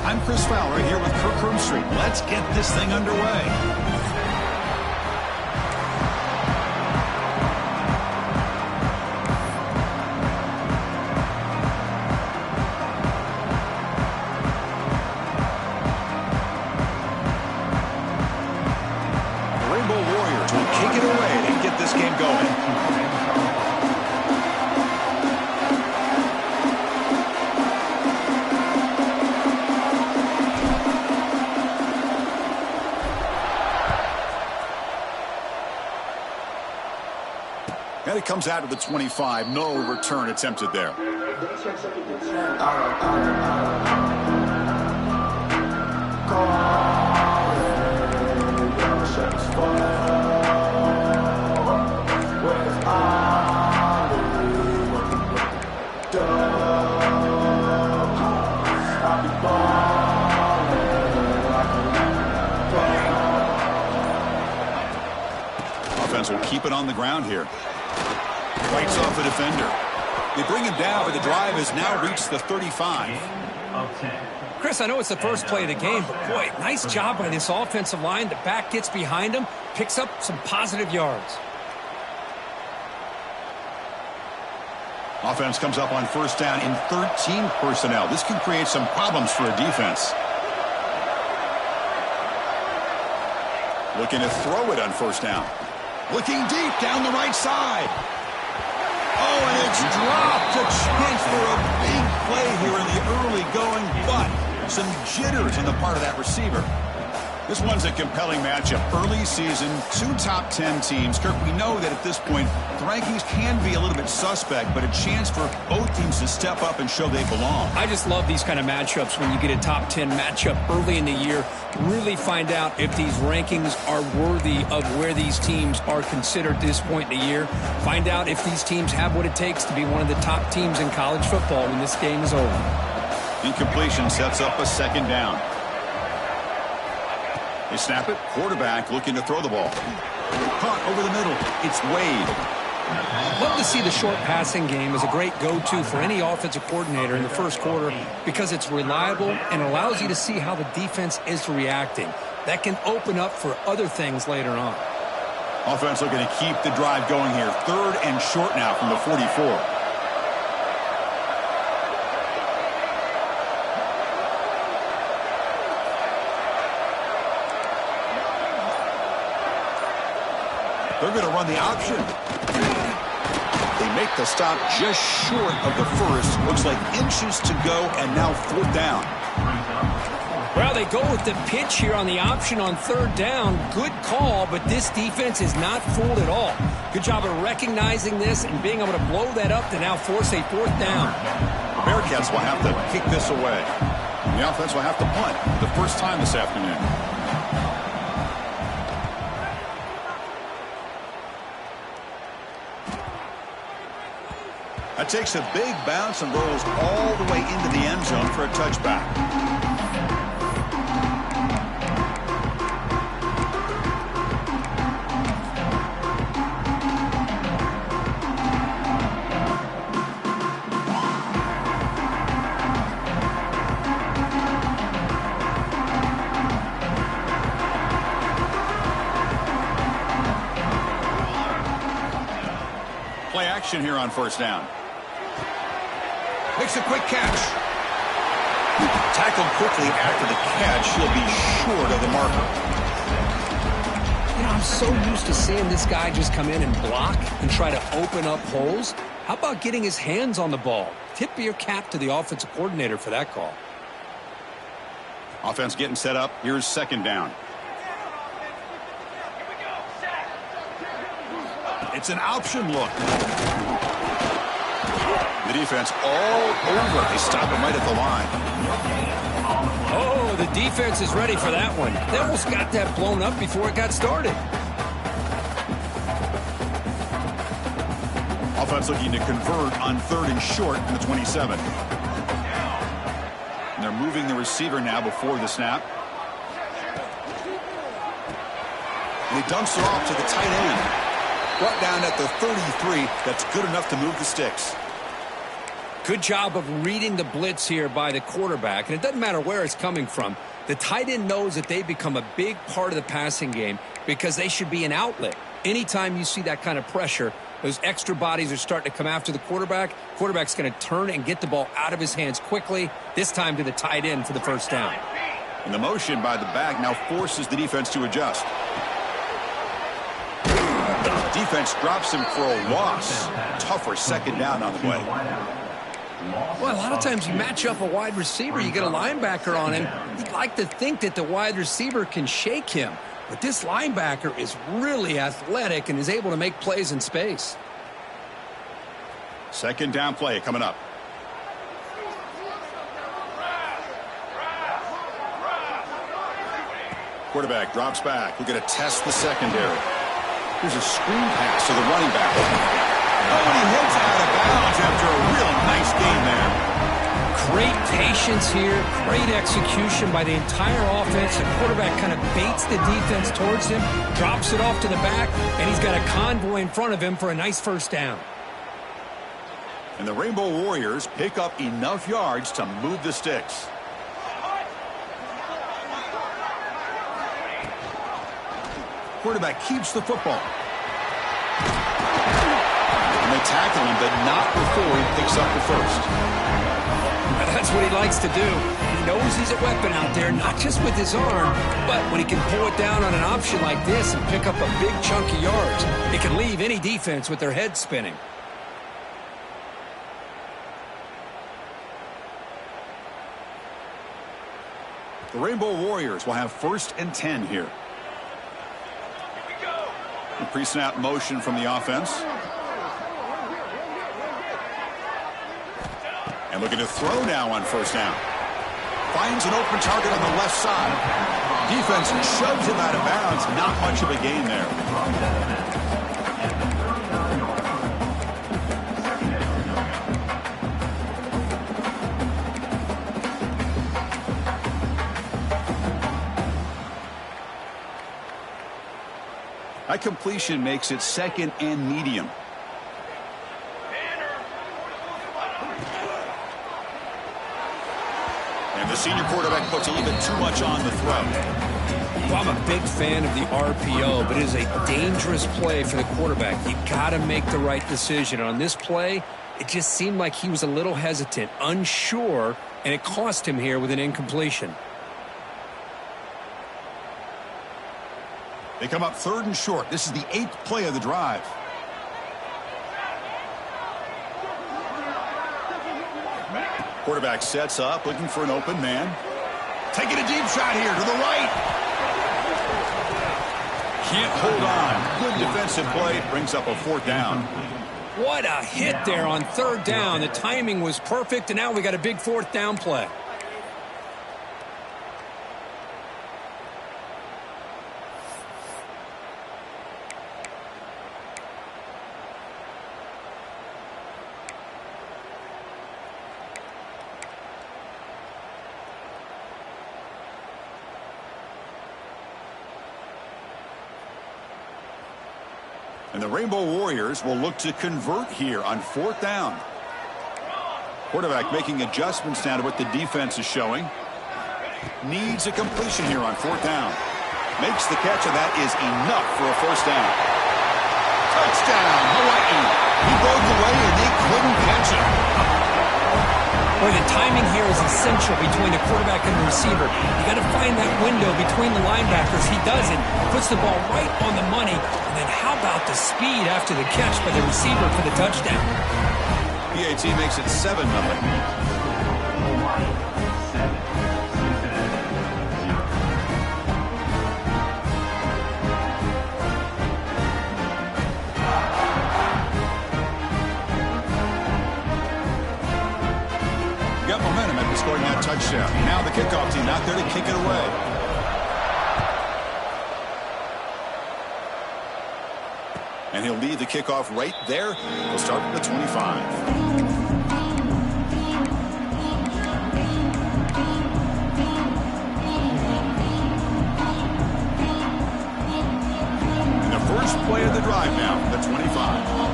I'm Chris Fowler here with Kirk Street. Let's get this thing underway. Rainbow Warriors will kick it away and get this game going. And it comes out of the 25. No return attempted there. Offense will keep it on the ground here. Fights off the defender. They bring him down, but the drive has now reached the 35. Chris, I know it's the first play of the game, but boy, nice job by this offensive line. The back gets behind him, picks up some positive yards. Offense comes up on first down in 13 personnel. This can create some problems for a defense. Looking to throw it on first down. Looking deep down the right side. Oh, and it's dropped. A chance for a big play here in the early going, but some jitters on the part of that receiver. This one's a compelling matchup. Early season, 2 top 10 teams. Kirk, we know that at this point, the rankings can be a little bit suspect, but a chance for both teams to step up and show they belong. I just love these kind of matchups when you get a top 10 matchup early in the year. Really find out if these rankings are worthy of where these teams are considered at this point in the year. Find out if these teams have what it takes to be one of the top teams in college football when this game is over. Incompletion sets up a second down. They snap it. Quarterback looking to throw the ball. Caught over the middle. It's Wade. Love to see the short passing game as a great go-to for any offensive coordinator in the first quarter because it's reliable and allows you to see how the defense is reacting. That can open up for other things later on. Offense looking to keep the drive going here. 3rd and short now from the 44. They're going to run the option. They make the stop just short of the first. Looks like inches to go, and now 4th down. Well, they go with the pitch here on the option on 3rd down. Good call, but this defense is not fooled at all. Good job of recognizing this and being able to blow that up to now force a 4th down. The Bearcats will have to kick this away. The offense will have to punt for the first time this afternoon. That takes a big bounce and rolls all the way into the end zone for a touchback. Play action here on first down. Makes a quick catch. Tackled quickly after the catch. He'll be short of the marker. You know, I'm so used to seeing this guy just come in and block and try to open up holes. How about getting his hands on the ball? Tip your cap to the offensive coordinator for that call. Offense getting set up. Here's 2nd down. It's an option look. The defense all over. They stop him right at the line. Oh, the defense is ready for that one. They almost got that blown up before it got started. Offense looking to convert on 3rd and short in the 27. And they're moving the receiver now before the snap. And he dumps it off to the tight end. Brought down at the 33. That's good enough to move the sticks. Good job of reading the blitz here by the quarterback. And it doesn't matter where it's coming from. The tight end knows that they become a big part of the passing game because they should be an outlet. Anytime you see that kind of pressure, those extra bodies are starting to come after the quarterback. Quarterback's going to turn and get the ball out of his hands quickly, this time to the tight end for the first down. And the motion by the back now forces the defense to adjust. Defense drops him for a loss. Tougher second down on the way. Well, a lot of times you match up a wide receiver, you get a linebacker on him. You'd like to think that the wide receiver can shake him. But this linebacker is really athletic and is able to make plays in space. Second down play coming up. Quarterback drops back. We're going to test the secondary. Here's a screen pass to the running back. Oh, and he heads out of bounds after a real nice game there. Great patience here, great execution by the entire offense. The quarterback kind of baits the defense towards him, drops it off to the back, and he's got a convoy in front of him for a nice first down. And the Rainbow Warriors pick up enough yards to move the sticks. Quarterback keeps the football. And they tackle him, but not before he picks up the first. That's what he likes to do. He knows he's a weapon out there, not just with his arm, but when he can pull it down on an option like this and pick up a big chunk of yards, it can leave any defense with their head spinning. The Rainbow Warriors will have 1st and 10 here. The pre-snap motion from the offense. And looking to throw now on first down. Finds an open target on the left side. Defense shoves him out of bounds. Not much of a gain there. That completion makes it 2nd and medium. And the senior quarterback puts a little bit too much on the throw. Well, I'm a big fan of the RPO, but it is a dangerous play for the quarterback. You got to make the right decision. On this play, it just seemed like he was a little hesitant, unsure, and it cost him here with an incompletion. They come up 3rd and short. This is the 8th play of the drive. Quarterback sets up, looking for an open man. Taking a deep shot here to the right. Can't hold on. Good defensive play. Brings up a 4th down. What a hit there on 3rd down. The timing was perfect, and now we got a big 4th down play. And the Rainbow Warriors will look to convert here on 4th down. Quarterback making adjustments now to what the defense is showing. Needs a completion here on 4th down. Makes the catch, and that is enough for a first down. Touchdown, Hawaii. He broke away, and they couldn't catch him. Boy, the timing here is essential between the quarterback and the receiver. You got to find that window between the linebackers. He does it, puts the ball right on the money, and then how about the speed after the catch by the receiver for the touchdown? PAT makes it 7-0. Got momentum after scoring that touchdown. Now the kickoff team out there to kick it away. And he'll lead the kickoff right there. He'll start at the 25. And the first play of the drive now, the 25.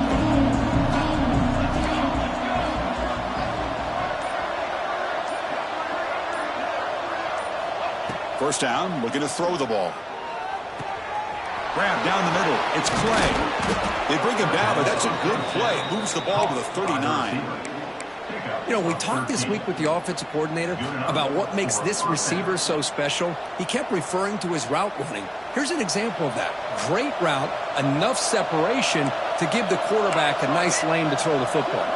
First down, looking to throw the ball. Grab down the middle. It's Clay. They bring him down, but that's a good play. Moves the ball to the 39. You know, we talked this week with the offensive coordinator about what makes this receiver so special. He kept referring to his route running. Here's an example of that. Great route, enough separation to give the quarterback a nice lane to throw the football.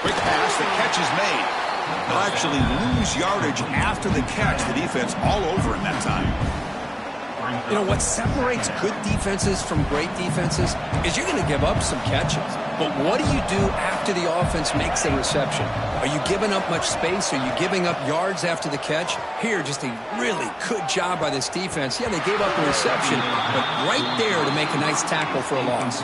Quick pass, the catch is made. They'll actually lose yardage after the catch. The defense all over him that time. You know, what separates good defenses from great defenses is you're going to give up some catches. But what do you do after the offense makes a reception? Are you giving up much space? Are you giving up yards after the catch? Here, just a really good job by this defense. Yeah, they gave up a reception, but right there to make a nice tackle for a loss.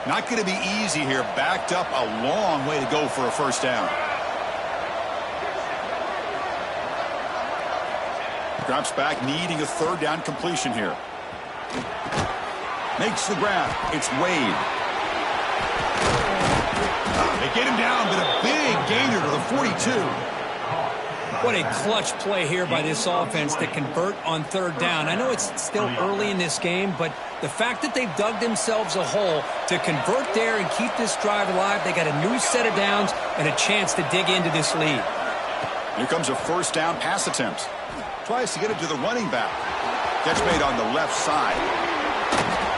Not going to be easy here. Backed up a long way to go for a first down. Drops back, needing a third down completion here. Makes the grab. It's Wade. They get him down, but a big gainer to the 42. What a clutch play here by this offense to convert on third down. I know it's still early in this game, but the fact that they've dug themselves a hole to convert there and keep this drive alive, they got a new set of downs and a chance to dig into this lead. Here comes a first down pass attempt. Tries to get it to the running back. Catch made on the left side.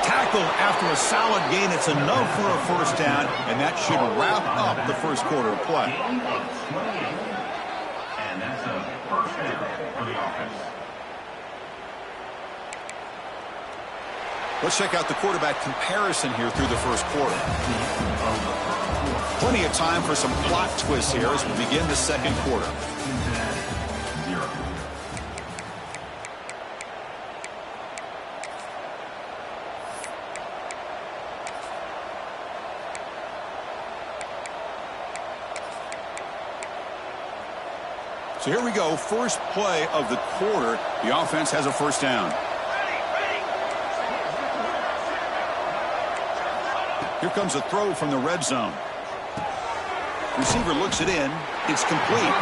Tackle after a solid gain. It's enough for a first down, and that should wrap up the first quarter of play. Let's check out the quarterback comparison here through the first quarter. Plenty of time for some plot twists here as we begin the second quarter. So here we go, first play of the quarter. The offense has a first down. Here comes a throw from the red zone. Receiver looks it in. It's complete.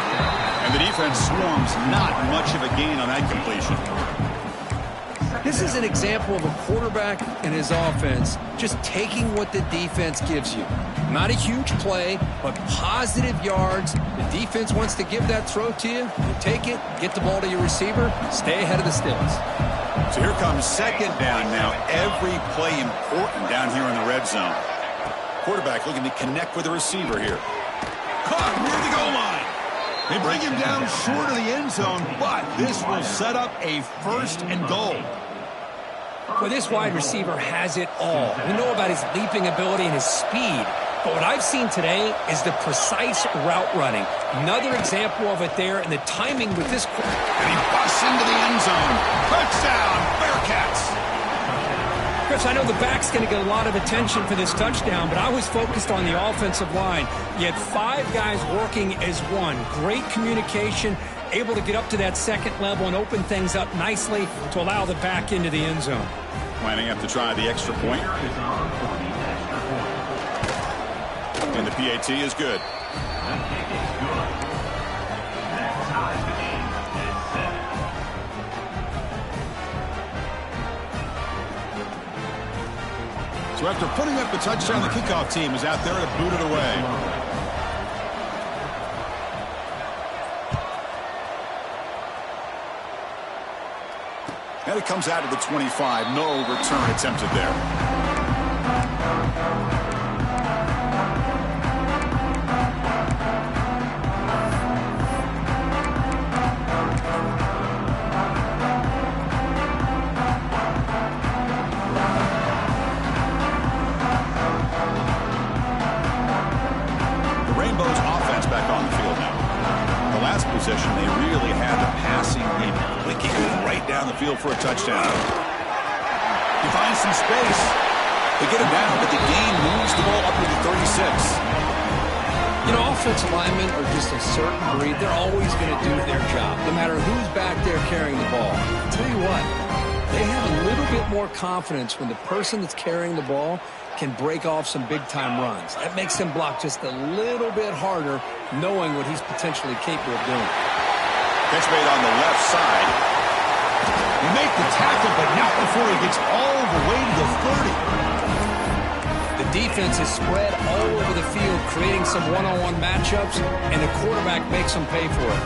And the defense swarms. Not much of a gain on that completion. This is an example of a quarterback and his offense just taking what the defense gives you. Not a huge play, but positive yards. The defense wants to give that throw to you. You take it, get the ball to your receiver, stay ahead of the sticks. So here comes second down now. Every play important down here in the red zone. Quarterback looking to connect with the receiver here. Caught near the goal line. They bring him down short of the end zone, but this will set up a first and goal. Well, this wide receiver has it all. We know about his leaping ability and his speed. But what I've seen today is the precise route running. Another example of it there, and the timing with this. And he busts into the end zone. Touchdown, Bearcats. Chris, I know the back's going to get a lot of attention for this touchdown, but I was focused on the offensive line. You had 5 guys working as one. Great communication, able to get up to that second level and open things up nicely to allow the back into the end zone. Lining up to try the extra point. And the PAT is good. So after putting up the touchdown, the kickoff team is out there to boot it away. And it comes out of the 25. No return attempted there. Possession, they really had the passing game clicking right down the field for a touchdown. He finds some space. They get him down, but the gain moves the ball up to the 36. You know, offensive linemen are just a certain breed. They're always going to do their job, no matter who's back there carrying the ball. I'll tell you what, they have a little bit more confidence when the person that's carrying the ball can break off some big-time runs. That makes him block just a little bit harder, knowing what he's potentially capable of doing. Catch made on the left side. You make the tackle, but not before he gets all the way to the 30. The defense is spread all over the field, creating some one-on-one matchups, and the quarterback makes them pay for it.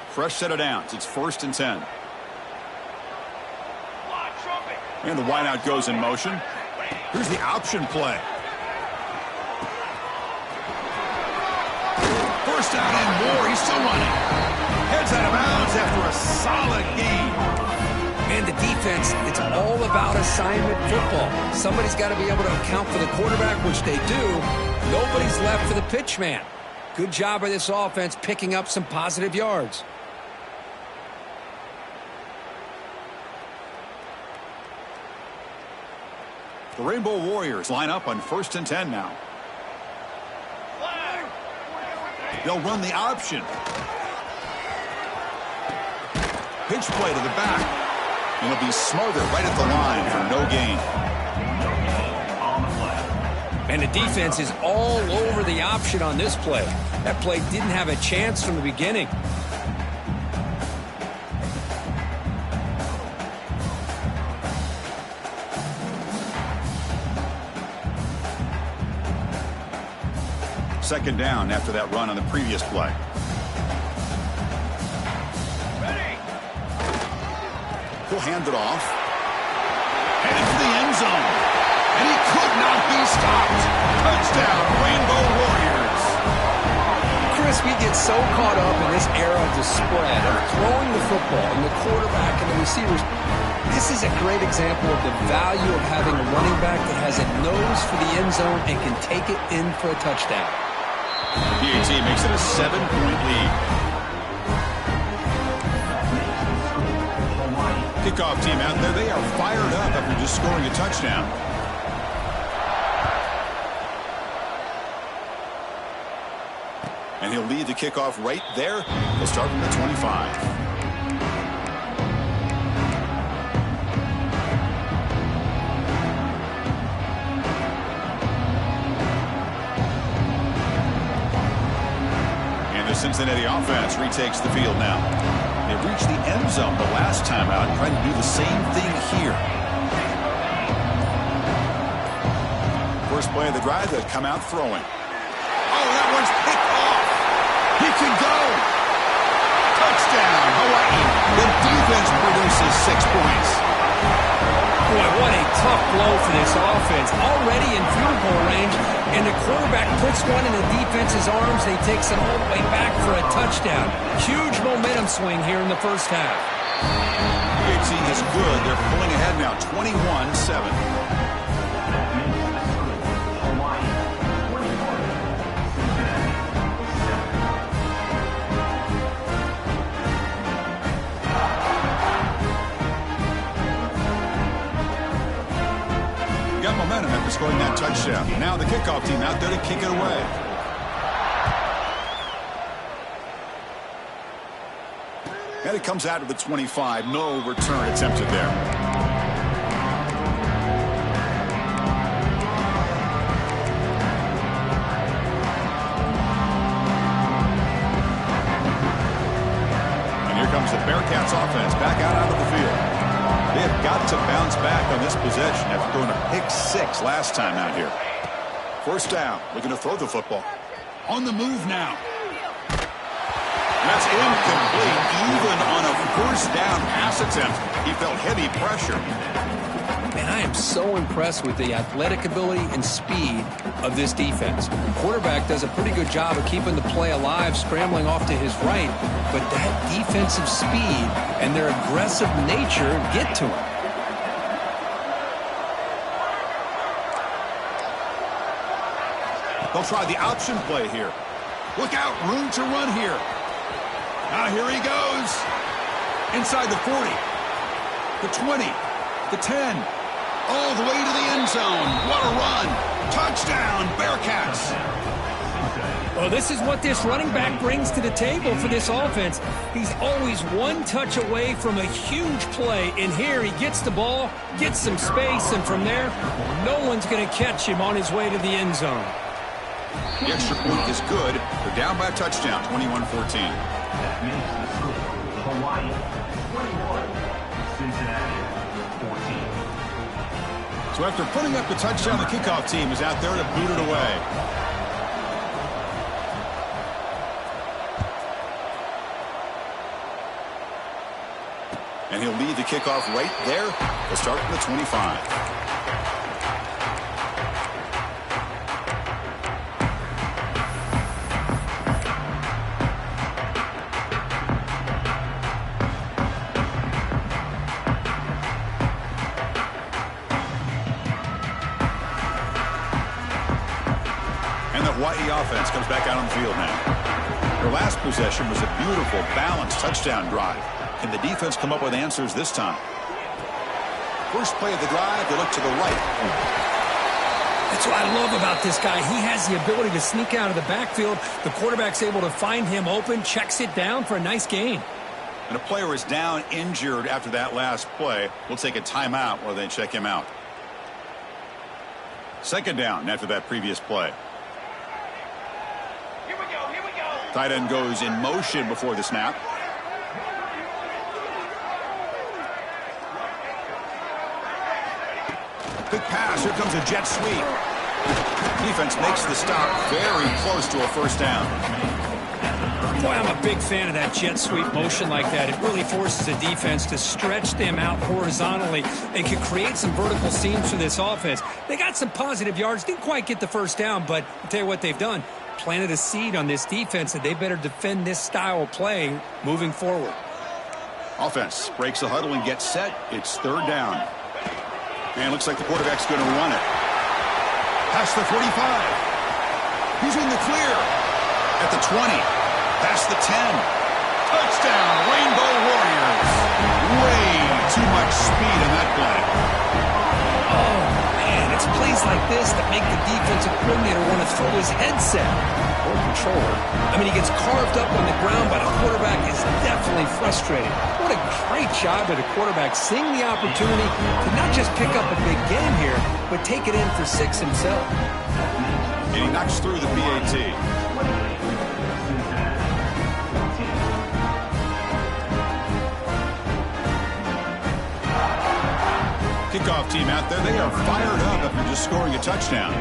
Fresh set of downs. It's 1st and 10. And the wideout goes in motion. Here's the option play. First down and more. He's still running. Heads out of bounds after a solid gain. And the defense, it's all about assignment football. Somebody's got to be able to account for the quarterback, which they do. Nobody's left for the pitch man. Good job by this offense picking up some positive yards. The Rainbow Warriors line up on 1st and 10 now. They'll run the option. Pitch play to the back. And it'll be smothered right at the line for no gain. And the defense is all over the option on this play. That play didn't have a chance from the beginning. Second down after that run on the previous play. He'll hand it off. And into the end zone. And he could not be stopped. Touchdown, Rainbow Warriors. Chris, we get so caught up in this era of the spread, of throwing the football, and the quarterback and the receivers. This is a great example of the value of having a running back that has a nose for the end zone and can take it in for a touchdown. PAT makes it a 7-point lead. Kickoff team out there, they are fired up after just scoring a touchdown. And he'll lead the kickoff right there. He'll start from the 25. Cincinnati offense retakes the field now. They reached the end zone the last time out, trying to do the same thing here. First play of the drive, they'll come out throwing. Oh, that one's picked off. He can go. Touchdown, Hawaii. The defense produces 6 points. Boy, what a tough blow for this offense. Already in field goal range, and the quarterback puts one in the defense's arms, and he takes it all the way back for a touchdown. Huge momentum swing here in the first half. PAT is good. They're pulling ahead now, 21-7. Got momentum after scoring that touchdown. Now the kickoff team out there to kick it away. And it comes out to the 25. No return attempted there. And here comes the Bearcats offense back out onto the field. They have got to bounce back on this possession after throwing a pick 6 last time out here. First down, looking to throw the football. On the move now. That's incomplete. Even on a first down pass attempt, he felt heavy pressure. Man, I am so impressed with the athletic ability and speed of this defense. The quarterback does a pretty good job of keeping the play alive, scrambling off to his right, but that defensive speed and their aggressive nature get to him. They'll try the option play here. Look out, room to run here. Now here he goes. Inside the 40, the 20, the 10, all the way to the end zone. What a run. Touchdown, Bearcats. Well, this is what this running back brings to the table for this offense. He's always one touch away from a huge play, and here he gets the ball, gets some space, and from there, no one's going to catch him on his way to the end zone. The extra point is good. They're down by a touchdown, 21-14. That makes the score Hawaii 21, Cincinnati 14. So after putting up the touchdown, the kickoff team is out there to boot it away. And he'll lead the kickoff right there. They'll start from the 25. Hawaii offense comes back out on the field now. Their last possession was a beautiful, balanced touchdown drive. Can the defense come up with answers this time? First play of the drive, they look to the right. That's what I love about this guy. He has the ability to sneak out of the backfield. The quarterback's able to find him open, checks it down for a nice gain. And a player is down injured after that last play. We'll take a timeout while they check him out. Second down after that previous play. Tight end goes in motion before the snap. Quick pass. Here comes a jet sweep. Defense makes the stop very close to a first down. Boy, I'm a big fan of that jet sweep motion like that. It really forces the defense to stretch them out horizontally. They can create some vertical seams for this offense. They got some positive yards. Didn't quite get the first down, but I'll tell you what they've done. Planted a seed on this defense that they better defend this style of play moving forward. Offense breaks the huddle and gets set. It's third down. And looks like the quarterback's going to run it. Past the 45. He's in the clear. At the 20. Past the 10. Touchdown, Rainbow Warriors. Way too much speed in that play. Oh, man, it's plays like this that make the defensive coordinator want to throw his headset or controller. I mean, he gets carved up on the ground, but a quarterback is definitely frustrated. What a great job by the quarterback seeing the opportunity to not just pick up a big game here, but take it in for 6 himself. And he knocks through the PAT. Kickoff team out there. They are fired up after just scoring a touchdown.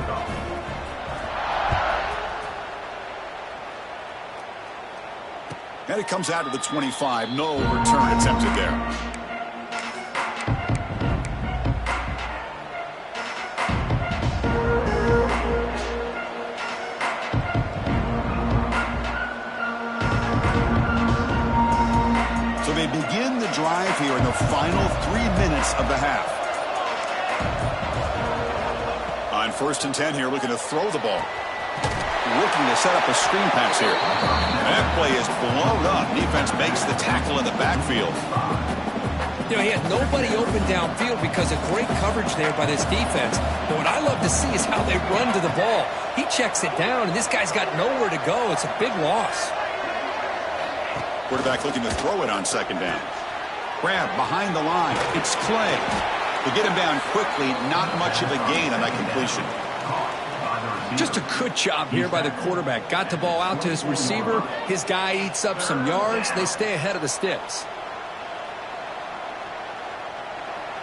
And it comes out to the 25. No return attempted there. So they begin the drive here in the final 3 minutes of the half. On 1st and 10 here, looking to throw the ball. Looking to set up a screen pass here. And that play is blown up. Defense makes the tackle in the backfield. You know, he had nobody open downfield because of great coverage there by this defense. But what I love to see is how they run to the ball. He checks it down, and this guy's got nowhere to go. It's a big loss. Quarterback looking to throw it on 2nd down. Grab behind the line. It's Clay. They get him down quickly. Not much of a gain on that completion. Just a good job here by the quarterback. Got the ball out to his receiver. His guy eats up some yards. They stay ahead of the sticks.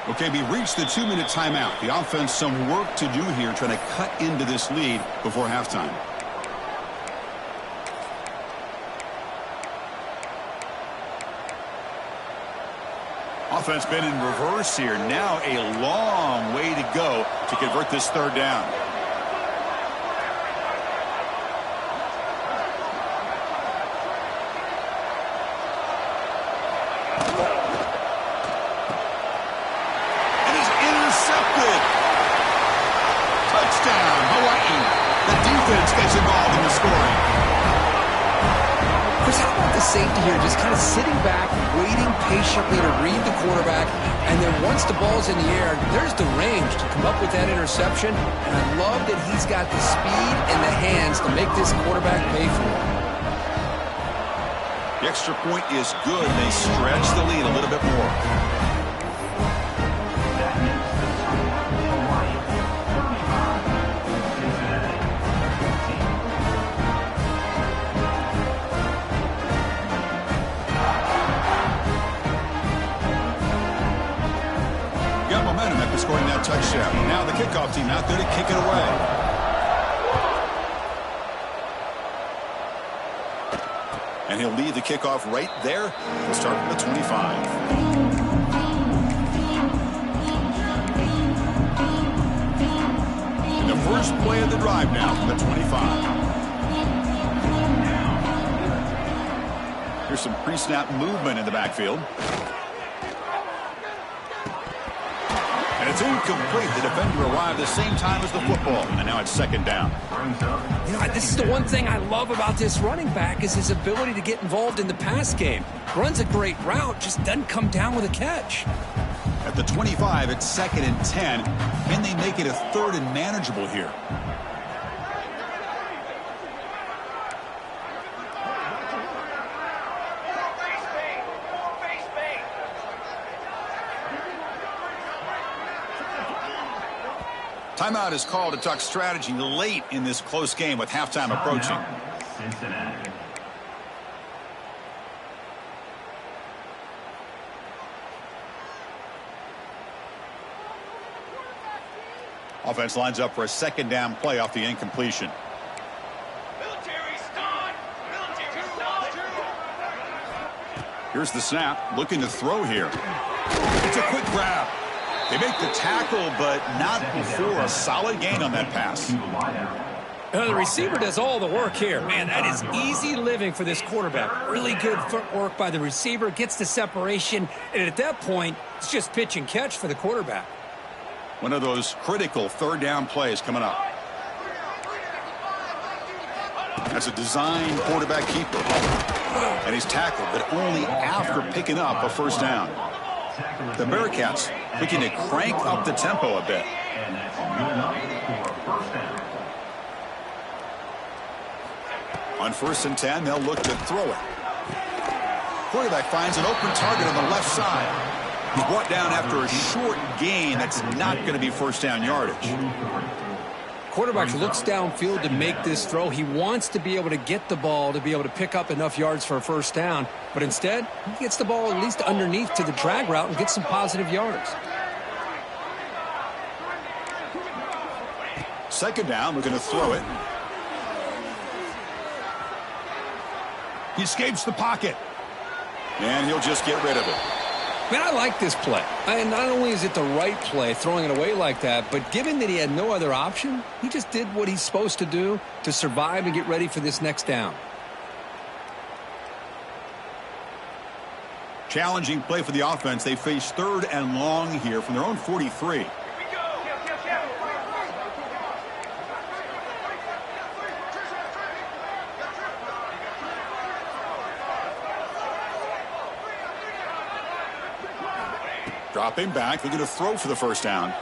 Okay, we reached the 2-minute timeout. The offense some work to do here trying to cut into this lead before halftime. Offense been in reverse here. Now a long way to go to convert this 3rd down. And he's intercepted. Touchdown, Hawaii. The defense gets involved in the scoring. Chris, how about the safety here? Just kind of sitting back, waiting patiently to read the quarterback, and then once the ball's in the air, there's the range to come up with that interception, and I love that he's got the speed and the hands to make this quarterback pay for it. The extra point is good. They stretch the lead a little bit more. Got momentum after scoring that touchdown. Now the kickoff team out there to kick it away. And he'll lead the kickoff right there. He'll start from the 25. And the first play of the drive now from the 25. Here's some pre-snap movement in the backfield. And it's incomplete. The defender arrived the same time as the football. And now it's second down. You know, this is the one thing I love about this running back is his ability to get involved in the pass game. Runs a great route, just doesn't come down with a catch. At the 25, it's second and 10. Can they make it a third and manageable here? Timeout is called to talk strategy late in this close game with halftime approaching. Cincinnati. Offense lines up for a second down play off the incompletion. Here's the snap, looking to throw here. It's a quick grab. They make the tackle, but not before a solid gain on that pass. The receiver does all the work here. Man, that is easy living for this quarterback. Really good footwork by the receiver, gets the separation, and at that point, it's just pitch and catch for the quarterback. One of those critical third down plays coming up. That's a design quarterback keeper. And he's tackled, but only after picking up a first down. The Bearcats looking to crank up the tempo a bit. And that's good enough for a first down. On first and 10, they'll look to throw it. Quarterback finds an open target on the left side. He's brought down after a short gain. That's not going to be first down yardage. Quarterback looks downfield to make this throw. He wants to be able to get the ball to be able to pick up enough yards for a first down. But instead, he gets the ball at least underneath to the drag route and gets some positive yards. Second down, looking to throw it. He escapes the pocket. And he'll just get rid of it. Man, I like this play. And not only is it the right play, throwing it away like that, but given that he had no other option, he just did what he's supposed to do to survive and get ready for this next down. Challenging play for the offense. They face third and long here from their own 43. Dropping back, looking to throw for the first down.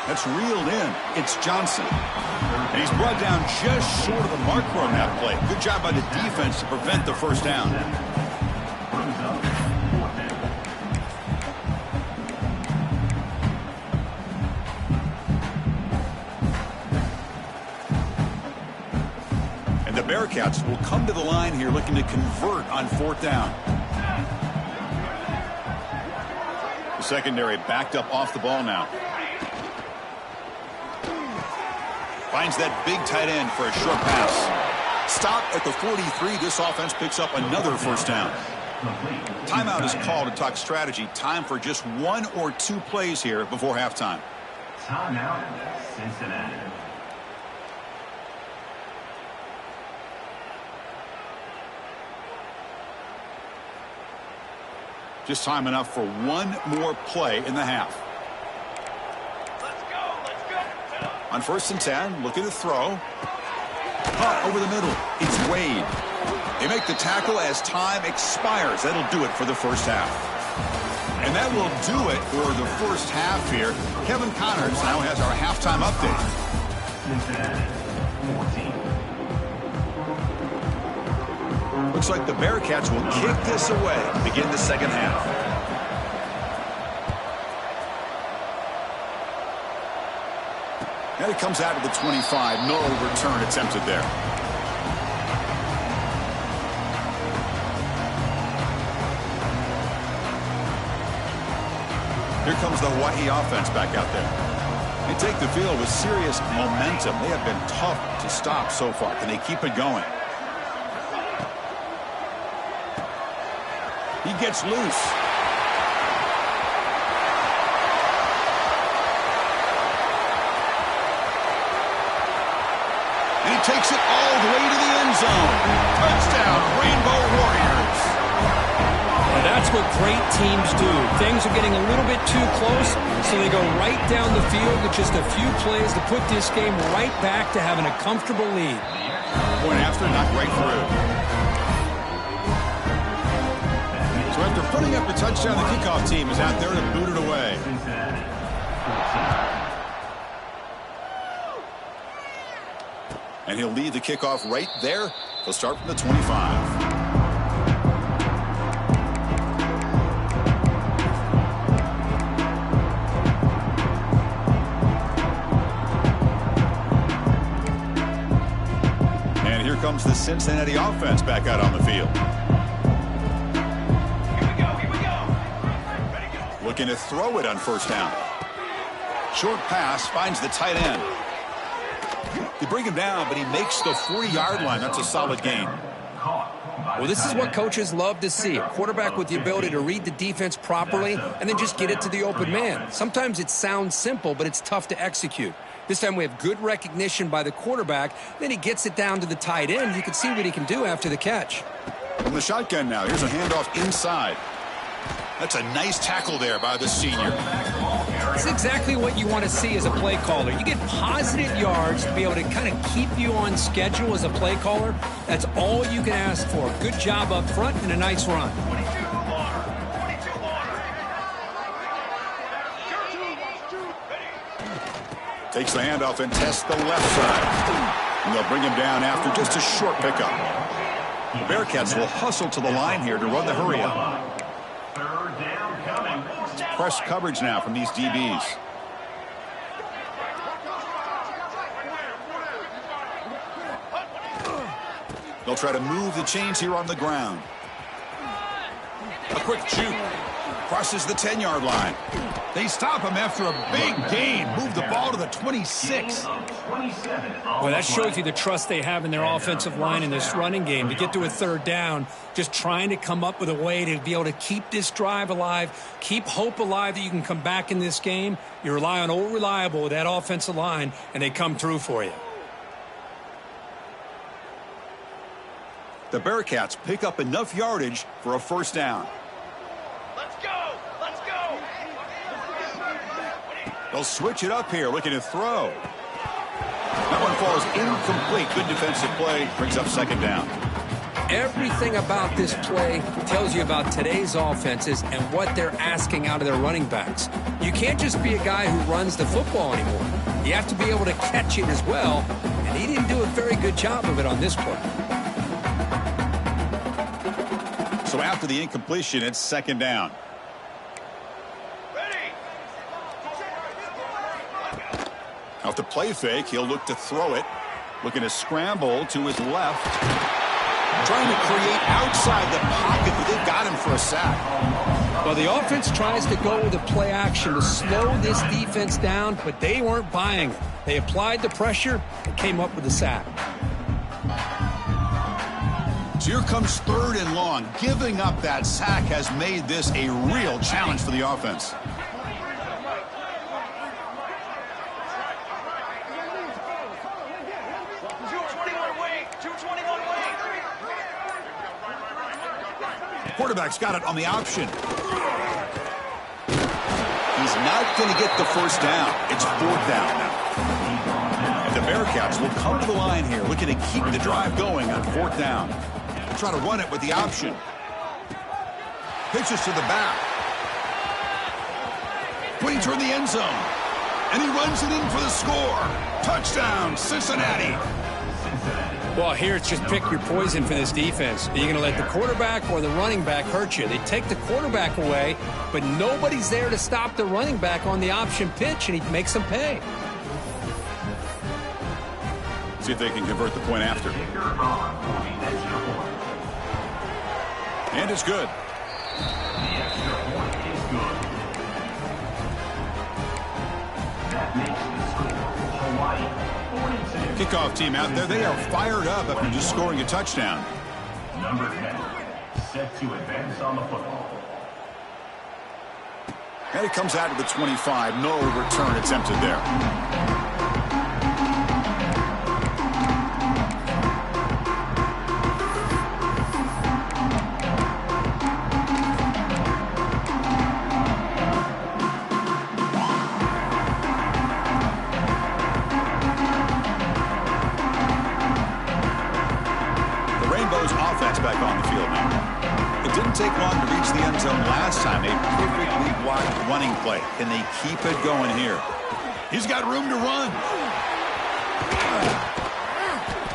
That's reeled in. It's Johnson. And he's brought down just short of the marker on that play. Good job by the defense to prevent the first down. And the Bearcats will come to the line here looking to convert on fourth down. Secondary backed up off the ball now. Finds that big tight end for a short pass. Stop at the 43. This offense picks up another first down. Timeout is called to talk strategy. Time for just one or two plays here before halftime. Timeout, Cincinnati. Just time enough for one more play in the half. On first and 10, looking to throw. Caught over the middle. It's Wade. They make the tackle as time expires. That'll do it for the first half. And that will do it for the first half here. Kevin Connors now has our halftime update. Cincinnati, 14. Looks like the Bearcats will kick this away to begin the second half. And it comes out of the 25. No return attempted there. Here comes the Hawaii offense back out there. They take the field with serious momentum. They have been tough to stop so far. Can they keep it going? He gets loose. And he takes it all the way to the end zone. Touchdown, Rainbow Warriors. And that's what great teams do. Things are getting a little bit too close, so they go right down the field with just a few plays to put this game right back to having a comfortable lead. Point after, not right through. So after putting up the touchdown, the kickoff team is out there to boot it away. Cincinnati, 14. And he'll lead the kickoff right there. He'll start from the 25. And here comes the Cincinnati offense back out on the field. Looking to throw it on first down. Short pass finds the tight end. They bring him down, but he makes the 40-yard line. That's a solid gain. Well, this is what coaches love to see. A quarterback with the ability to read the defense properly and then just get it to the open man. Sometimes it sounds simple, but it's tough to execute. This time we have good recognition by the quarterback. Then he gets it down to the tight end. You can see what he can do after the catch. From the shotgun now, here's a handoff inside. That's a nice tackle there by the senior. It's exactly what you want to see as a play caller. You get positive yards to be able to kind of keep you on schedule as a play caller. That's all you can ask for. Good job up front and a nice run. Takes the handoff and tests the left side. And they'll bring him down after just a short pickup. The Bearcats will hustle to the line here to run the hurry up. Third down coming. Press coverage now from these DBs. They'll try to move the chains here on the ground. A quick juke. Crosses the 10-yard line. They stop him after a big gain. Move the ball to the 26. Well, that shows you the trust they have in their offensive line in this running game. To get to a third down, just trying to come up with a way to be able to keep this drive alive, keep hope alive that you can come back in this game. You rely on Old Reliable with that offensive line, and they come through for you. The Bearcats pick up enough yardage for a first down. They'll switch it up here, looking to throw. That one falls incomplete. Good defensive play, brings up second down. Everything about this play tells you about today's offenses and what they're asking out of their running backs. You can't just be a guy who runs the football anymore. You have to be able to catch it as well, and he didn't do a very good job of it on this play. So after the incompletion, it's second down. Off the play fake, he'll look to throw it. Looking to scramble to his left. Trying to create outside the pocket, but they've got him for a sack. Well, the offense tries to go with a play action to slow this defense down, but they weren't buying it. They applied the pressure and came up with a sack. So here comes third and long. Giving up that sack has made this a real challenge for the offense. Quarterback's got it on the option. He's not going to get the first down. It's fourth down now. And the Bearcats will come to the line here, looking to keep the drive going on 4th down. They'll try to run it with the option. Pitches to the back. Putting toward the end zone. And he runs it in for the score. Touchdown, Cincinnati. Well, here it's just pick your poison for this defense. Are you going to let the quarterback or the running back hurt you? They take the quarterback away, but nobody's there to stop the running back on the option pitch, and he makes them pay. See if they can convert the point after. And it's good. The extra point is good. That makes the score Hawaii 42. Kickoff team out there. They are fired up after just scoring a touchdown. Number 10, set to advance on the football. And it comes out to the 25. No return attempted there. Back on the field now. It didn't take long to reach the end zone last time. A perfectly blocked running play. Can they keep it going here? He's got room to run.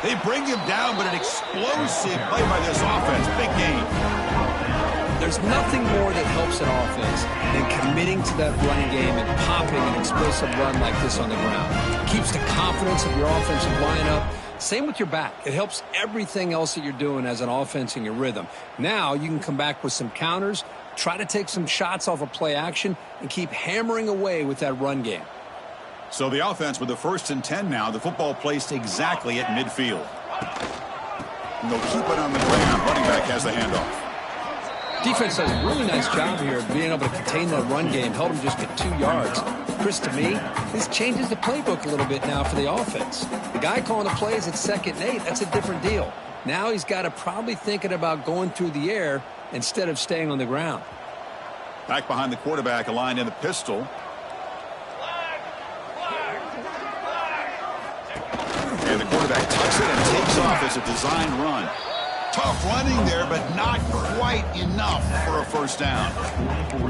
They bring him down, but an explosive play by this offense. Big game. There's nothing more that helps an offense than committing to that running game and popping an explosive run like this on the ground. It keeps the confidence of your offensive lineup. Same with your back. It helps everything else that you're doing as an offense in your rhythm. Now you can come back with some counters, try to take some shots off of play action, and keep hammering away with that run game. So the offense with the 1st and 10 now. The football placed exactly at midfield. And they'll keep it on the ground. Running back has the handoff. Defense does a really nice job here of being able to contain that run game, help them just get 2 yards. Chris, to me, this changes the playbook a little bit now for the offense. The guy calling the plays at 2nd and 8, that's a different deal. Now he's got to probably thinking about going through the air instead of staying on the ground. Back behind the quarterback, aligned in the pistol. And the quarterback tucks it and takes off as a design run. Tough running there, but not quite enough for a 1st down.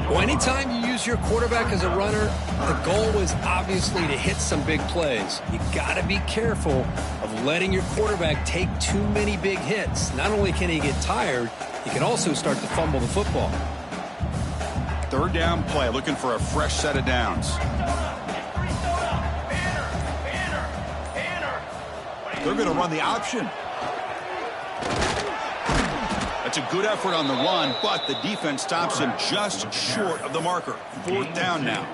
Well, anytime you use your quarterback as a runner, the goal is obviously to hit some big plays. You got to be careful of letting your quarterback take too many big hits. Not only can he get tired, he can also start to fumble the football. 3rd down play, looking for a fresh set of downs. They're going to run the option. That's a good effort on the run, but the defense stops him just short of the marker. 4th down now.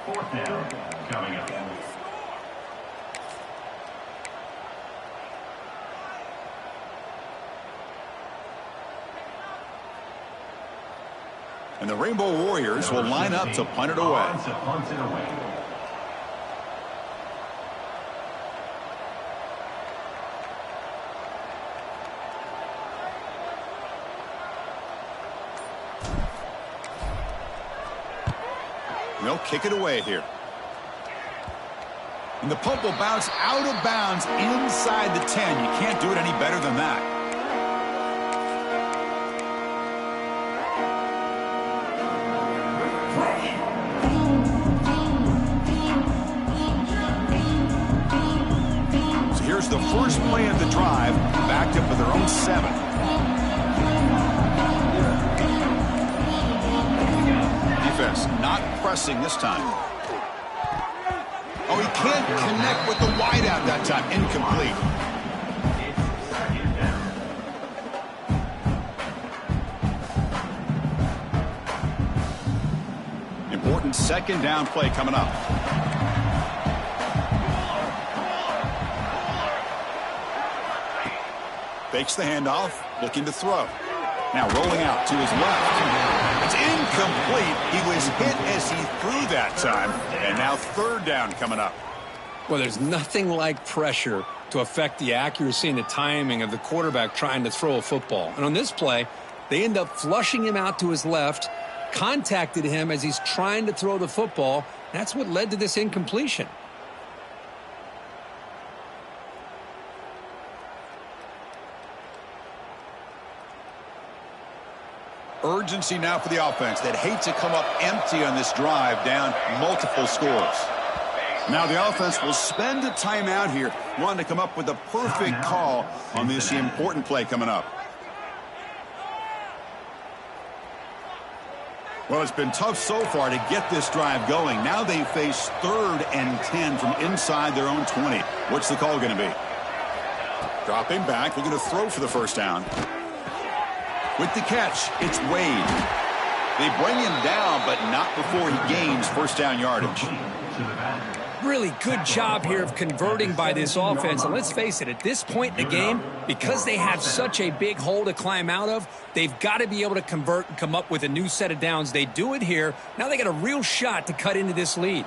4th down coming up. And the Rainbow Warriors will line up to punt it away. They'll kick it away here. And the punt will bounce out of bounds inside the 10. You can't do it any better than that. So here's the first play of the drive, backed up with their own 7. Defense not pressing this time. Oh, he can't connect with the wideout that time. Incomplete. Important 2nd down play coming up. Fakes the handoff, looking to throw. Now rolling out to his left. It's incomplete. He was hit as he threw that time. And now 3rd down coming up. Well, there's nothing like pressure to affect the accuracy and the timing of the quarterback trying to throw a football. And on this play, they end up flushing him out to his left, contacted him as he's trying to throw the football. That's what led to this incompletion. Urgency now for the offense. They'd hate to come up empty on this drive, down multiple scores. Now the offense will spend a timeout here, wanting to come up with a perfect call on this important play coming up. Well, it's been tough so far to get this drive going. Now they face 3rd and 10 from inside their own 20. What's the call going to be? Dropping back, looking to throw for the first down. With the catch, it's Wade. They bring him down, but not before he gains first down yardage. Really good job here of converting by this offense. And let's face it, at this point in the game, because they have such a big hole to climb out of, they've got to be able to convert and come up with a new set of downs. They do it here. Now they got a real shot to cut into this lead.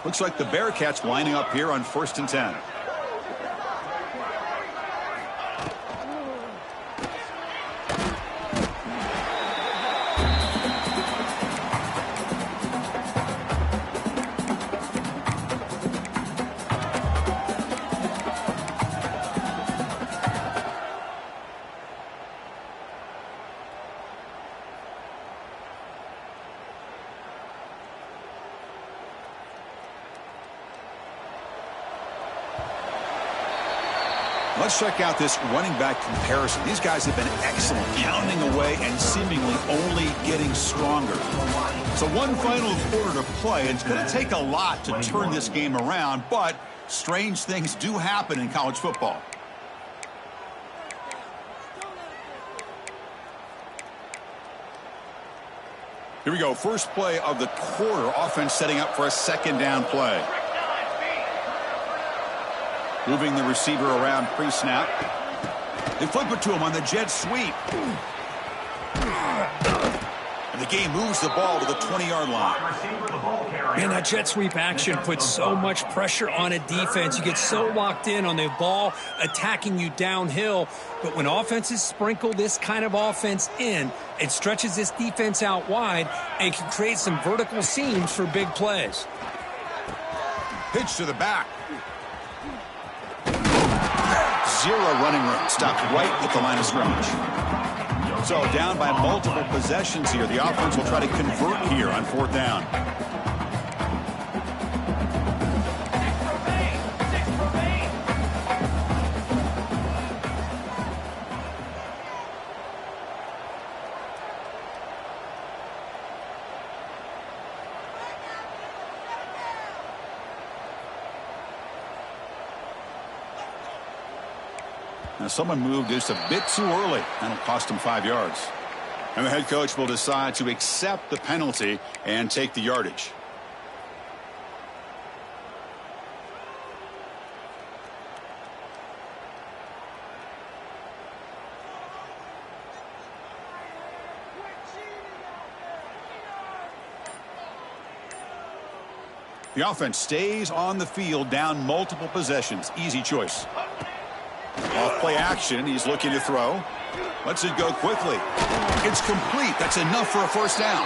Looks like the Bearcats lining up here on 1st and 10. Let's check out this running back comparison. These guys have been excellent, pounding away and seemingly only getting stronger. So one final quarter to play. It's going to take a lot to turn this game around, but strange things do happen in college football. Here we go. First play of the quarter. Offense setting up for a 2nd down play. Moving the receiver around pre-snap. They flip it to him on the jet sweep. And the game moves the ball to the 20-yard line. Man, that jet sweep action puts so much pressure on a defense. You get so locked in on the ball attacking you downhill. But when offenses sprinkle this kind of offense in, it stretches this defense out wide and can create some vertical seams for big plays. Pitch to the back. Zero running room. Stopped right at the line of scrimmage. So down by multiple possessions here. The offense will try to convert here on 4th down. Now someone moved just a bit too early. That'll cost him 5 yards. And the head coach will decide to accept the penalty and take the yardage. The offense stays on the field down multiple possessions. Easy choice. Off play action. He's looking to throw. Lets it go quickly. It's complete. That's enough for a first down.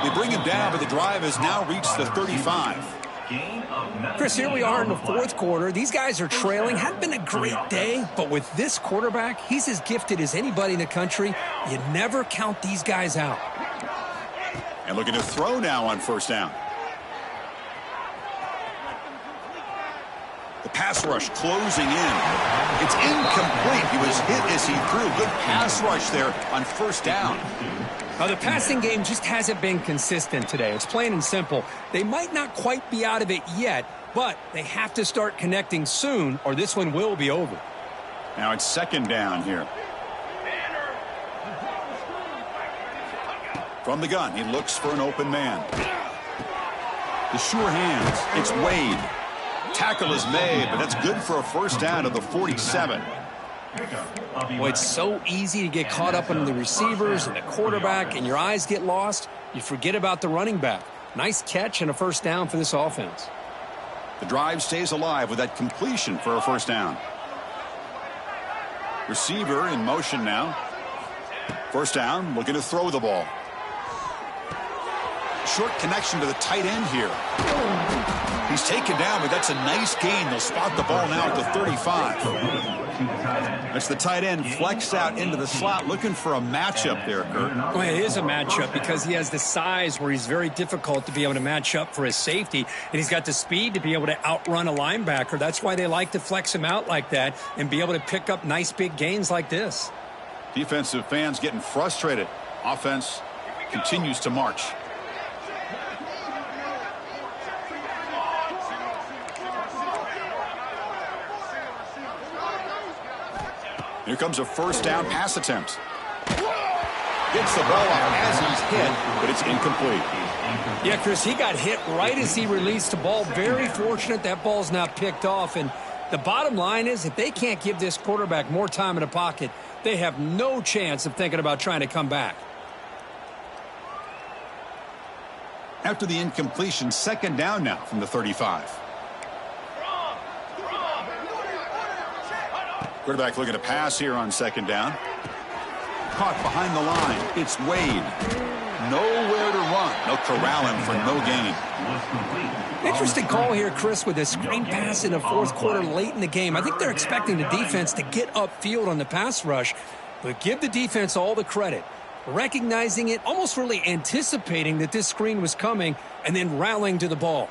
They bring him down, but the drive has now reached the 35. Chris, here we are in the 4th quarter. These guys are trailing. Hadn't been a great day, but with this quarterback, he's as gifted as anybody in the country. You never count these guys out. And looking to throw now on 1st down. The pass rush closing in. It's incomplete. He was hit as he threw. Good pass rush there on 1st down. Now, the passing game just hasn't been consistent today. It's plain and simple. They might not quite be out of it yet, but they have to start connecting soon or this one will be over. Now it's 2nd down here. From the gun, he looks for an open man. The sure hands. It's Wade. Tackle is made, but that's good for a first down to the 47. Well, it's so easy to get caught up on the receivers and the quarterback, and your eyes get lost. You forget about the running back. Nice catch and a first down for this offense. The drive stays alive with that completion for a first down. Receiver in motion now. First down, looking to throw the ball. Short connection to the tight end here. He He's taken down, but that's a nice gain. They'll spot the ball now at the 35. That's the tight end flexed out into the slot, looking for a matchup there, Kurt. Well, it is a matchup because he has the size where he's very difficult to be able to match up for his safety, and he's got the speed to be able to outrun a linebacker. That's why they like to flex him out like that and be able to pick up nice big gains like this. Defensive fans getting frustrated. Offense continues to march. Here comes a first down pass attempt. Gets the ball out as he's hit, but it's incomplete. Yeah, Chris, he got hit right as he released the ball. Very fortunate that ball's not picked off. And the bottom line is if they can't give this quarterback more time in the pocket, they have no chance of thinking about trying to come back. After the incompletion, second down now from the 35. Quarterback looking to pass here on second down. Caught behind the line. It's Wade. Nowhere to run. No corralling for no gain. Interesting call here, Chris, with a screen pass in the fourth quarter late in the game. I think they're expecting the defense to get upfield on the pass rush, but give the defense all the credit. Recognizing it, almost really anticipating that this screen was coming, and then rallying to the ball.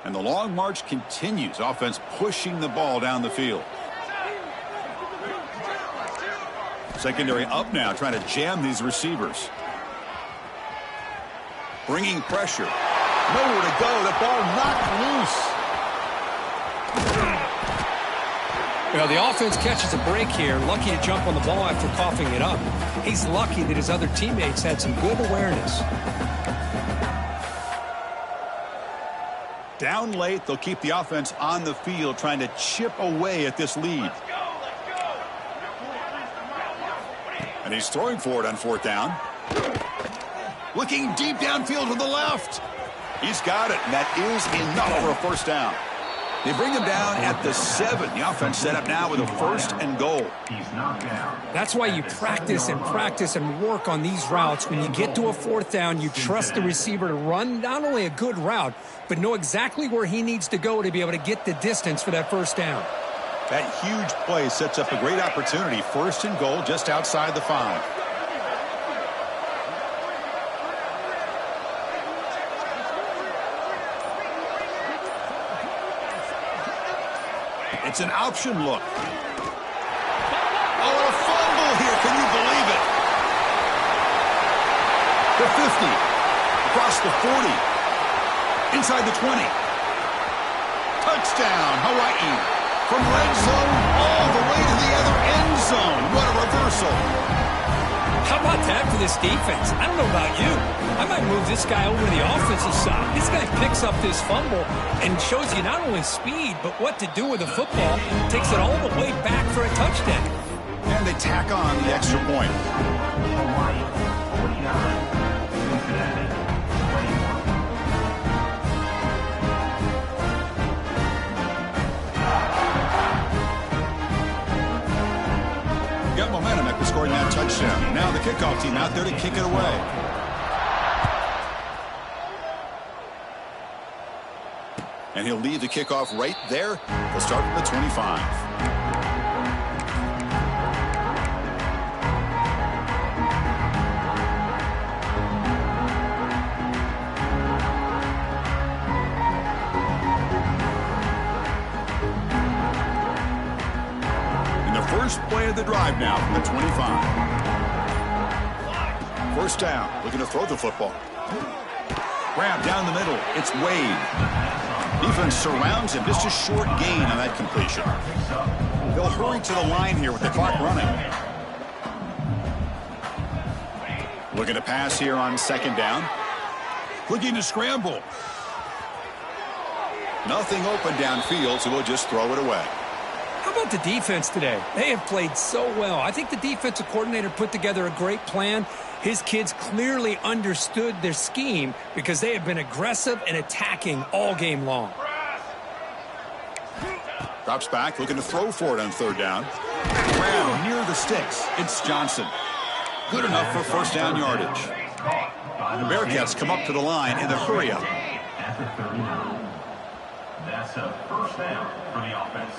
And the long march continues. Offense pushing the ball down the field. Secondary up now, trying to jam these receivers. Bringing pressure. Nowhere to go. The ball knocked loose. Well, the offense catches a break here. Lucky to jump on the ball after coughing it up. He's lucky that his other teammates had some good awareness. Down late, they'll keep the offense on the field, trying to chip away at this lead. And he's throwing for it on fourth down. Looking deep downfield to the left. He's got it, and that is enough for a first down. They bring him down at the 7. The offense set up now with a first and goal. That's why you practice and work on these routes. When you get to a fourth down, you trust the receiver to run not only a good route, but know exactly where he needs to go to be able to get the distance for that first down. That huge play sets up a great opportunity. First and goal just outside the 5. It's an option look. Oh, a fumble here. Can you believe it? The 50. Across the 40. Inside the 20. Touchdown, Hawaii. From red zone all the way to the other end zone. What a reversal. How about that for this defense? I don't know about you. I might move this guy over to the offensive side. This guy picks up this fumble and shows you not only speed, but what to do with the football. Takes it all the way back for a touchdown. And they tack on the extra point. Got momentum after scoring that touchdown. Now the kickoff team out there to kick it away. And he'll leave the kickoff right there. He'll start from the 25. And the first play of the drive now from the 25. First down, looking to throw the football. Grab down the middle. It's Wade. Defense surrounds him. Just a short gain on that completion. They'll hurry to the line here with the clock running. Looking to pass here on second down. Looking to scramble. Nothing open downfield, so we'll just throw it away. How about the defense today? They have played so well. I think the defensive coordinator put together a great plan. His kids clearly understood their scheme because they have been aggressive and attacking all game long. Drops back, looking to throw for it on third down. Grab near the sticks. It's Johnson. Good enough for first down yardage. The Bearcats come up to the line in the hurry-up. At the 39. That's a first down for the offense.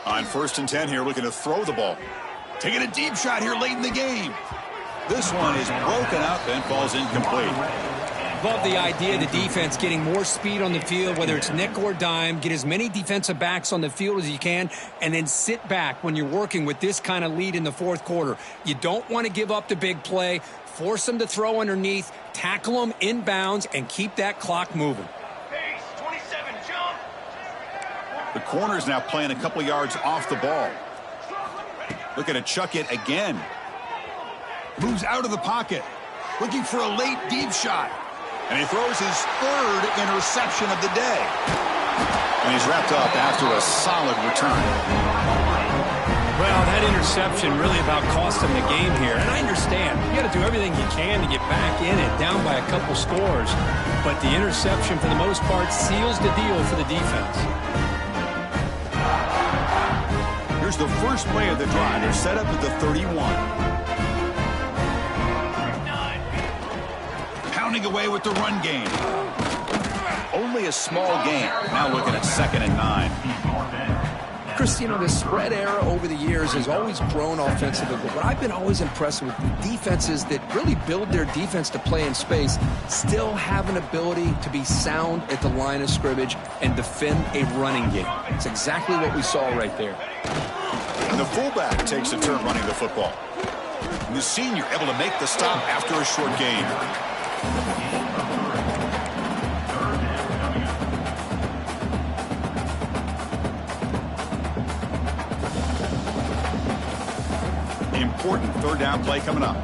On 1st and 10 here, looking to throw the ball. Taking a deep shot here late in the game. This one is broken up and falls incomplete. Love the idea of the defense getting more speed on the field, whether it's nickel or dime. Get as many defensive backs on the field as you can, and then sit back when you're working with this kind of lead in the fourth quarter. You don't want to give up the big play. Force them to throw underneath, tackle them inbounds, and keep that clock moving. The corner's now playing a couple yards off the ball. Looking to chuck it again. Moves out of the pocket. Looking for a late deep shot. And he throws his 3rd interception of the day. And he's wrapped up after a solid return. Well, that interception really about cost him the game here. And I understand. You got to do everything you can to get back in it, down by a couple scores. But the interception, for the most part, seals the deal for the defense. Here's the first play of the drive. They're set up at the 31. Pounding away with the run game. Only a small gain. Now looking at 2nd and 9. Chris, you know, the spread era over the years has always grown offensively, but what I've been always impressed with the defenses that really build their defense to play in space still have an ability to be sound at the line of scrimmage and defend a running game. It's exactly what we saw right there. And the fullback takes a turn running the football. And the senior able to make the stop after a short gain. Important 3rd down play coming up.